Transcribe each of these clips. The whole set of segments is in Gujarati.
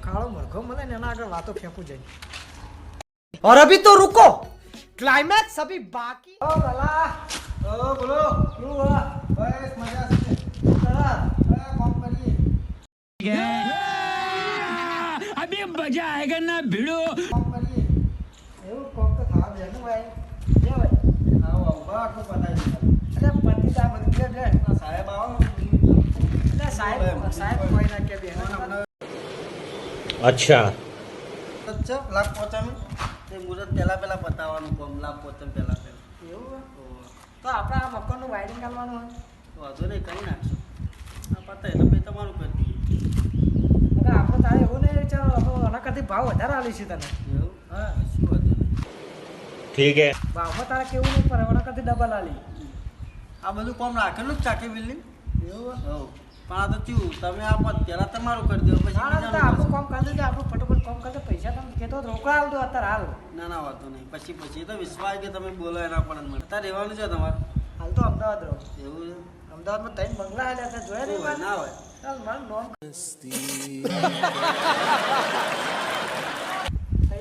कालो मरघो मले ने ना आगे बातों फेंकू जाए। और अभी तो रुको, क्लाइमैक्स अभी बाकी। ओ भला, ओ बोलो, क्यों हुआ? बस मजा से। चला, कॉम करिए। अभी मजा आएगा ना भिड़ो। कॉम करिए। એવું કોમ તો થવા દે ને ભાઈ. જે ભાઈ. આવો બા કો પતા નહીં. અરે પતિ તા બધું કે છે. સાહેબ આવો. અરે સાહેબ કોઈ ના કે બે. अच्छा अच्छा लाख पोचामी ते मुहूर्त पेला बतावવાનું કોમ લાખ પોચમ પેલા એવું તો આપણા આ મકાનનું વાયરિંગ કરવાનું હોય વાંધો નહીં કરી નાખશું આ પતાય તો પછી તમારું કરી દઈએ એટલે આપણે તારે એવું નહીં વિચારો આપણે આના કરતી ભાવ વધારે આલીશું તને એવું હા શું વાંધો નહીં ठीक है ભાવમાં તારે કેવું નહીં પડે આના કરતી ડબલ આલી આ બધું કોમ રાખેલું જ ચાકી બિલ્ડિંગ એવું હો પણ આ તો ચૂ તમે આ પત પહેલા તમારું કરી દો પછી હા તો બીજાનું આપણું કરશો. કામ કરી દેજો આપણું ફટોફટ કામ કરી દે પૈસા તમે કહેતો તો રોકડા આલ દો અત્યારે હાલ ના ના વાંધો નહીં પછી તો વિશ્વાસ કે તમે બોલો એના પણ મને અત્યારે રહેવાનું છે તમારે હાલ તો અમદાવાદ રહો એવું છે અમદાવાદમાં ત્રણ બંગલા આલ્યા છે જોયા નહીં હોય, પાછા? ના હોય ચાલ મારું નોમ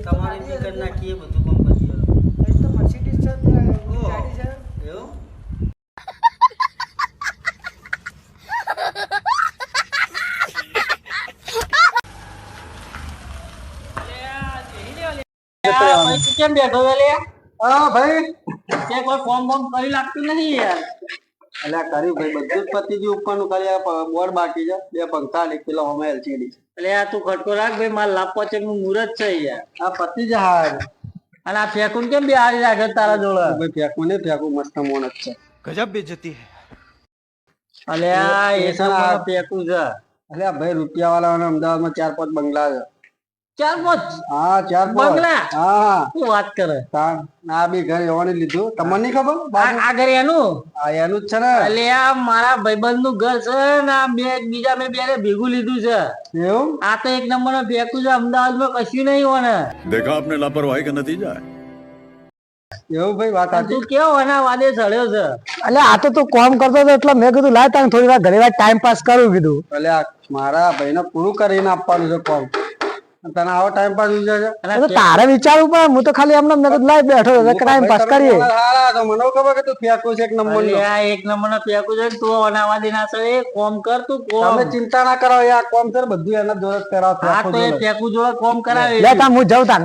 તમારી બી કરી નાખીએ બધું કામ પછી ત્રણ તો મર્સિડીઝ છે બે ઓહો. ગાડી છે એવું કેમ બેઠો છે લે હા ભાઈ તે કોઈ ફોર્મ બોર્મ કરી લાગતું નથી યાર અલ્યા કર્યું ભાઈ બધું જ પતિજી ઉપરનું કરી આ બોર્ડ બાકી છે બે પંખા ને પેલો અમે એલસીડી એટલે આ તું ખટકો રાખ ભાઈ મારે લાપો છે નું મુહૂર્ત છે યાર આ પતિ જ હાર અને આ ફેકુન કેમ બે હારી રાખે તારા જોડે ભાઈ ફેંકવું નહીં ફેંકવું મસ્ત મોન જ છે गजब बेइज्जती है અલે આ એ સર, આ- ફેકું છે અલ્યા ભાઈ રૂપિયા વાળા અમદાવાદમાં 4-5 બંગલા છે ચાર પાંચ હા 4-5 બંગલા? હા શું વાત કરે આ બી ઘર એવાને લીધું તમને નહીં ખબર બાજુ? આ ઘરે એનું આ એનું જ છે ને એટલે આ મારા ભાઈબંધ નું ઘર છે ને આ બે બીજા મેં બે ભેગું લીધું છે એવું આ તો એક નંબર નું ફેકું છે અમદાવાદમાં કશું નહીં હોય ને देखा आपने लापरवाही का नतीजा है એવું ભાઈ વાત અને તું કેવો એના વાદે ચડ્યો છે એટલે આ તો તું કામ કરતો હતો એટલે મેં કીધું લાય તાને થોડી વાર ઘરે વાર ટાઈમ પાસ કરું કીધું અલ્યા મારા ભાઈને પૂરું કરીને આપવાનું છે કોમ તને આવો ટાઈમ પાસ ઉજે છે અને તો તારે વિચારવું પડે હું તો ખાલી એમને મેં કીધું લાય બેઠો હતો ટાઈમ પાસ કરીએ હારા તો મને ખબર કે તું ફેંકું છે એક નંબર અલે આ એક નંબર નો ફેકું છે તું અનાવા દે ના ચડે કોમ કર તું કોમ તમે ચિંતા ના કરો આ કોમ છે ને બધું એના જોડે જ કરાવો હા ફેંકું તો એ જોડે. ફેકું જોડે કોમ કરાવે લે તાન હું જાઉં તાન